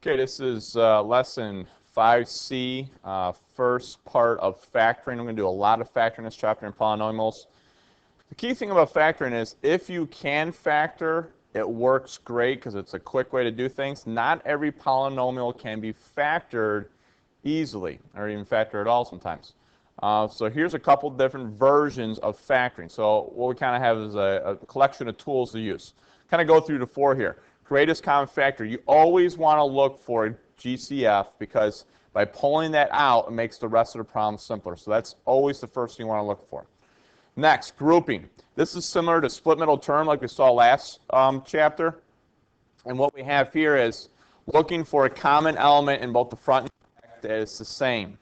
Okay, this is lesson 5C, first part of factoring. We're going to do a lot of factoring in this chapter in polynomials. The key thing about factoring is if you can factor, it works great because it's a quick way to do things. Not every polynomial can be factored easily, or even factor at all sometimes. So here's a couple different versions of factoring. So what we kind of have is a collection of tools to use. Kind of go through the four here. Greatest common factor. You always want to look for GCF because by pulling that out, it makes the rest of the problem simpler. So that's always the first thing you want to look for. Next, grouping. This is similar to split middle term like we saw last chapter. And what we have here is looking for a common element in both the front and back that is the same.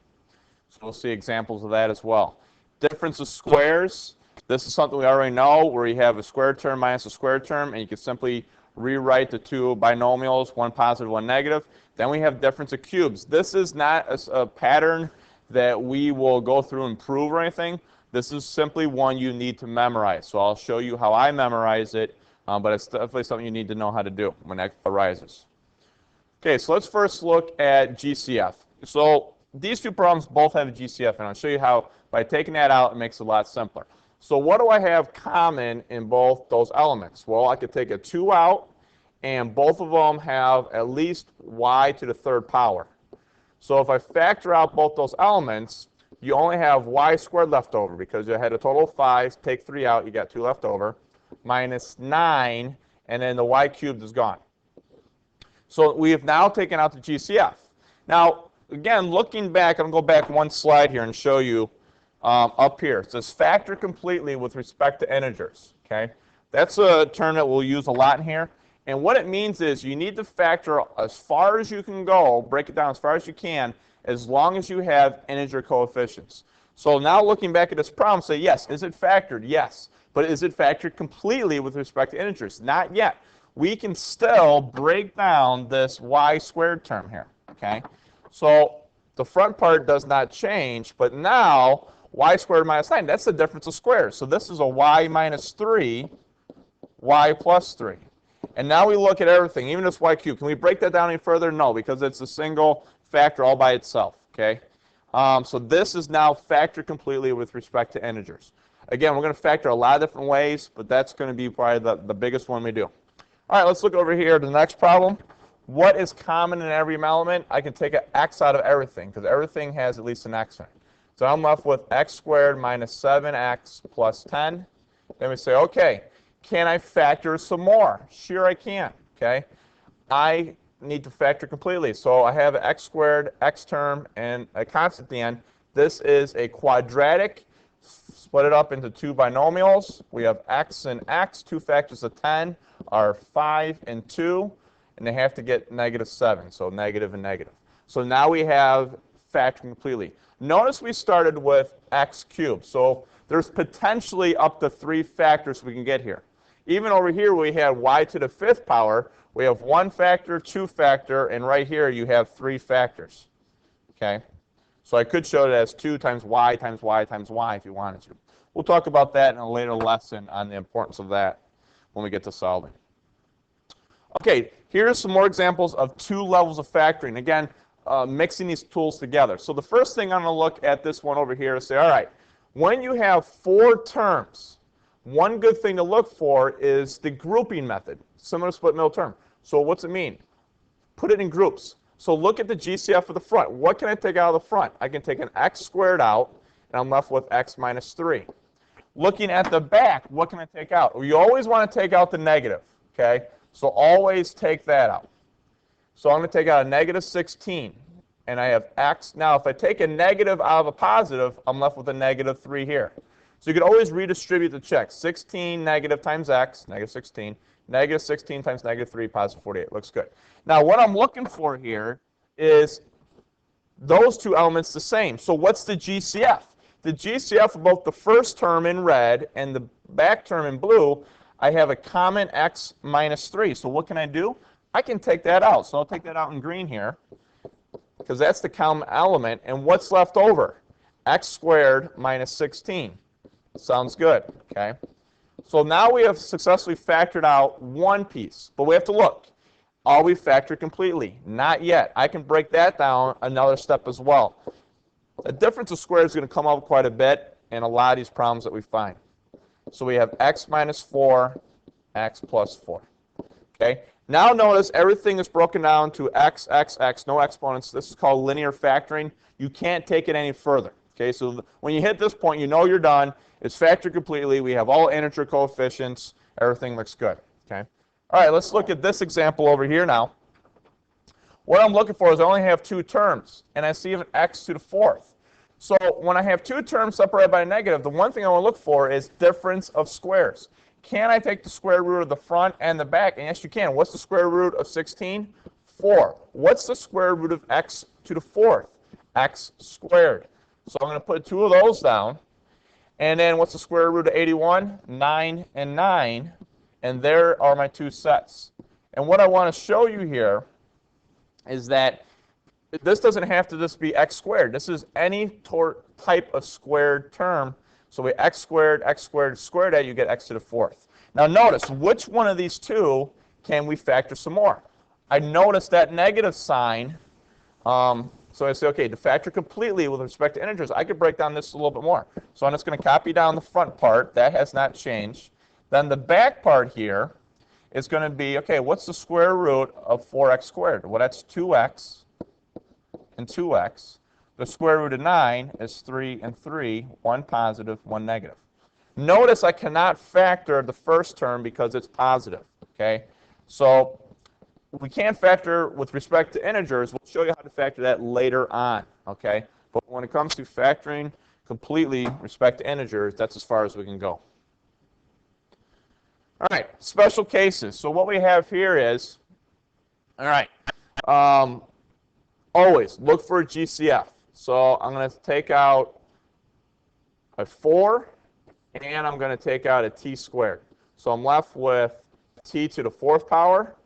So we'll see examples of that as well. Difference of squares. This is something we already know where you have a square term minus a square term, and you can simply rewrite the two binomials, one positive, one negative. Then we have difference of cubes. This is not a pattern that we will go through and prove or anything. This is simply one you need to memorize. So I'll show you how I memorize it, but it's definitely something you need to know how to do when that arises. Okay, so let's first look at GCF. So these two problems both have a GCF, and I'll show you how by taking that out, it makes it a lot simpler. So what do I have common in both those elements? Well, I could take a 2 out, and both of them have at least y to the third power. So if I factor out both those elements, you only have y squared left over because you had a total of 5. Take 3 out, you got 2 left over, minus 9, and then the y cubed is gone. So we have now taken out the GCF. Now, again, looking back, I'm going to go back one slide here and show you up here. It says factor completely with respect to integers. Okay, that's a term that we'll use a lot in here. And what it means is you need to factor as far as you can go, break it down as far as you can, as long as you have integer coefficients. So now looking back at this problem, say, yes, is it factored? Yes. But is it factored completely with respect to integers? Not yet. We can still break down this y squared term here. Okay, so the front part does not change, but now y squared minus 9, that's the difference of squares. So this is a y minus 3, y plus 3. And now we look at everything, even this y cubed. Can we break that down any further? No, because it's a single factor all by itself. Okay, so this is now factored completely with respect to integers. Again, we're going to factor a lot of different ways, but that's going to be probably the biggest one we do. All right, let's look over here at the next problem. What is common in every element? I can take an x out of everything because everything has at least an x in it. So I'm left with x squared minus 7x plus 10. Then we say, okay, can I factor some more? Sure I can. Okay, I need to factor completely. So I have an x squared, x term, and a constant at the end. This is a quadratic. Split it up into two binomials. We have x and x. Two factors of 10 are 5 and 2. And they have to get negative 7, so negative and negative. So now we have factoring completely. Notice we started with x cubed. So there's potentially up to 3 factors we can get here. Even over here we have y to the 5th power. We have 1 factor, 2 factor, and right here you have 3 factors. Okay? So I could show it as 2 times y times y times y if you wanted to. We'll talk about that in a later lesson on the importance of that when we get to solving. Okay, here's some more examples of 2 levels of factoring. Again, mixing these tools together. So the first thing I'm going to look at this one over here and say, all right, when you have 4 terms, one good thing to look for is the grouping method, similar to split middle term. So what's it mean? Put it in groups. So look at the GCF of the front. What can I take out of the front? I can take an x squared out, and I'm left with x minus 3. Looking at the back, what can I take out? Well, you always want to take out the negative, okay? So always take that out. So I'm going to take out a negative 16, and I have x. Now, if I take a negative out of a positive, I'm left with a negative 3 here. So you can always redistribute the check. 16 negative times x, negative 16. Negative 16 times negative 3, positive 48. Looks good. Now, what I'm looking for here is those 2 elements the same. So what's the GCF? The GCF of both the first term in red and the back term in blue, I have a common x minus 3. So what can I do? I can take that out. So I'll take that out in green here because that's the common element. And what's left over? X squared minus 16. Sounds good. Okay. So now we have successfully factored out one piece. But we have to look. Are we factored completely? Not yet. I can break that down another step as well. The difference of squares is going to come up quite a bit in a lot of these problems that we find. So we have x minus 4, x plus 4. Okay. Now notice everything is broken down to x, x, x, no exponents. This is called linear factoring. You can't take it any further. Okay, so when you hit this point, you know you're done. It's factored completely. We have all integer coefficients. Everything looks good. Okay. All right, let's look at this example over here now. What I'm looking for is I only have two terms, and I see an x to the fourth. So when I have two terms separated by a negative, the one thing I want to look for is difference of squares. Can I take the square root of the front and the back? And yes, you can. What's the square root of 16? 4. What's the square root of x to the fourth? X squared. So I'm going to put two of those down. And then what's the square root of 81? 9 and 9. And there are my two sets. And what I want to show you here is that this doesn't have to just be x squared. This is any type of squared term. So we x squared squared that, you get x to the fourth. Now notice, which one of these two can we factor some more? I notice that negative sign. So I say, okay, to factor completely with respect to integers, I could break down this a little bit more. So I'm just going to copy down the front part. That has not changed. Then the back part here is going to be, okay, what's the square root of 4x squared? Well, that's 2x and 2x. The square root of 9 is 3 and 3, one positive, one negative. Notice I cannot factor the first term because it's positive, okay? So we can't factor with respect to integers. We'll show you how to factor that later on, okay? But when it comes to factoring completely with respect to integers, that's as far as we can go. All right, special cases. So what we have here is, all right, always look for a GCF. So I'm going to take out a 4, and I'm going to take out a t squared. So I'm left with t to the fourth power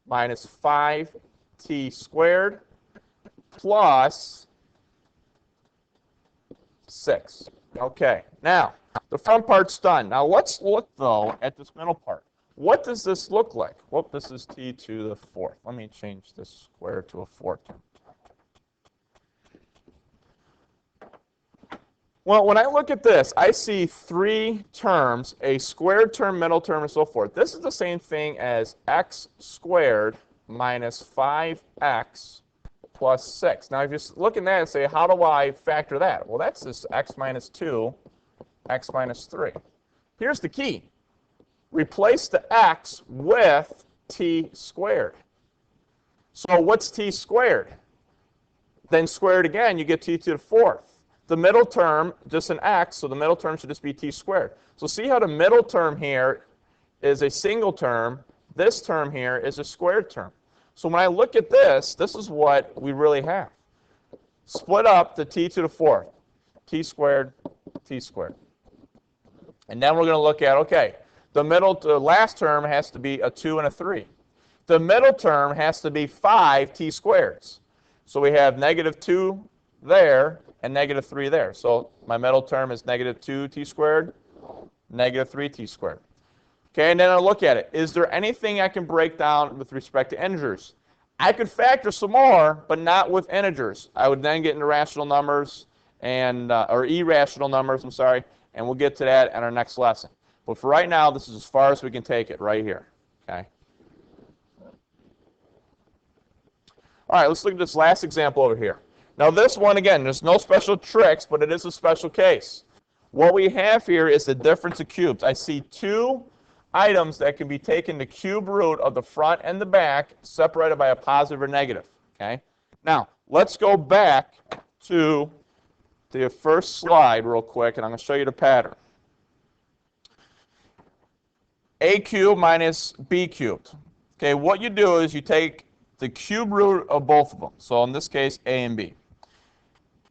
minus 5t squared plus 6. Okay, now the front part's done. Now let's look, though, at this middle part. What does this look like? Well, this is t to the fourth. Let me change this square to a 4 term. Well, when I look at this, I see three terms, a squared term, middle term, and so forth. This is the same thing as x squared minus 5x plus 6. Now, if you look at that and say, how do I factor that? Well, that's just x minus 2, x minus 3. Here's the key. Replace the x with t squared. So what's t squared? Then square it again, you get t to the fourth. The middle term, just an x, so the middle term should just be t squared. So see how the middle term here is a single term. This term here is a squared term. So when I look at this, this is what we really have. Split up the t to the fourth. T squared, t squared. And then we're going to look at, okay, the last term has to be a 2 and a 3. The middle term has to be 5 t squareds. So we have negative 2 there and negative 3 there. So my middle term is negative 2t squared, negative 3t squared. Okay, and then I'll look at it. Is there anything I can break down with respect to integers? I could factor some more, but not with integers. I would then get into rational numbers and or irrational numbers, I'm sorry, and we'll get to that in our next lesson. But for right now, this is as far as we can take it right here. Okay. All right, let's look at this last example over here. Now this one, again, there's no special tricks, but it is a special case. What we have here is the difference of cubes. I see two items that can be taken the cube root of the front and the back, separated by a positive or negative. Okay. Now, let's go back to the first slide real quick, and I'm going to show you the pattern. A cubed minus b cubed. Okay, what you do is you take the cube root of both of them. So in this case, a and b.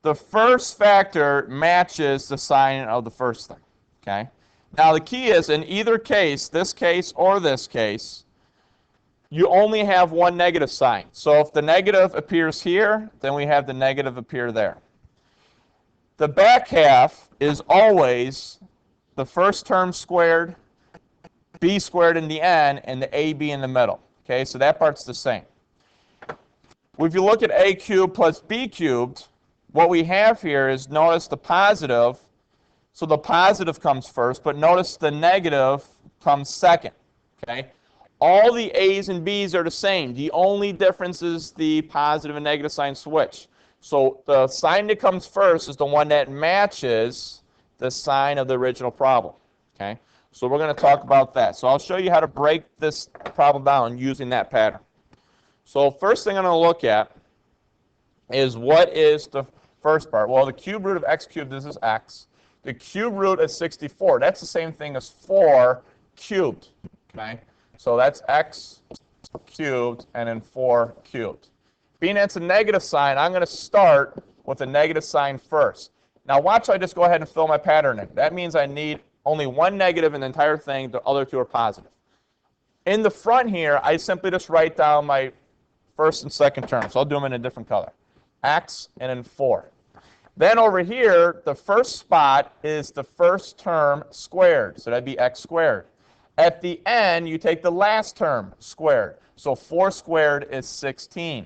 The first factor matches the sign of the first thing. Okay. Now the key is, in either case, this case or this case, you only have one negative sign. So if the negative appears here, then we have the negative appear there. The back half is always the first term squared, b squared in the end, and the ab in the middle. Okay, so that part's the same. If you look at a cubed plus b cubed, what we have here is, notice the positive. So the positive comes first, but notice the negative comes second. Okay? All the a's and b's are the same. The only difference is the positive and negative sign switch. So the sign that comes first is the one that matches the sign of the original problem. Okay? So we're going to talk about that. So I'll show you how to break this problem down using that pattern. So first thing I'm going to look at is, what is the first part? Well, the cube root of x cubed, this is x. The cube root is 64. That's the same thing as 4 cubed. Okay? So that's x cubed and then 4 cubed. Being that's a negative sign, I'm going to start with a negative sign first. Now watch, I just go ahead and fill my pattern in. That means I need only one negative in the entire thing. The other two are positive. In the front here, I simply just write down my first and second term. So I'll do them in a different color. X and then 4. Then over here, the first spot is the first term squared. So that'd be x squared. At the end, you take the last term squared. So 4 squared is 16.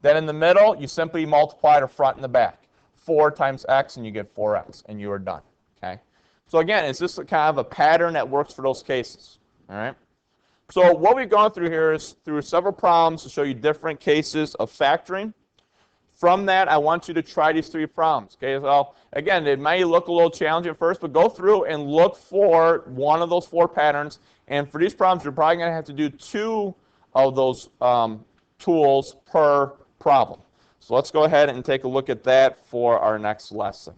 Then in the middle, you simply multiply the front and the back. 4 times x, and you get 4x, and you are done. Okay? So again, it's just kind of a pattern that works for those cases. All right? So what we've gone through here is through several problems to show you different cases of factoring. From that, I want you to try these 3 problems. Okay, so again, it may look a little challenging at first, but go through and look for one of those 4 patterns. And for these problems, you're probably going to have to do 2 of those tools per problem. So let's go ahead and take a look at that for our next lesson.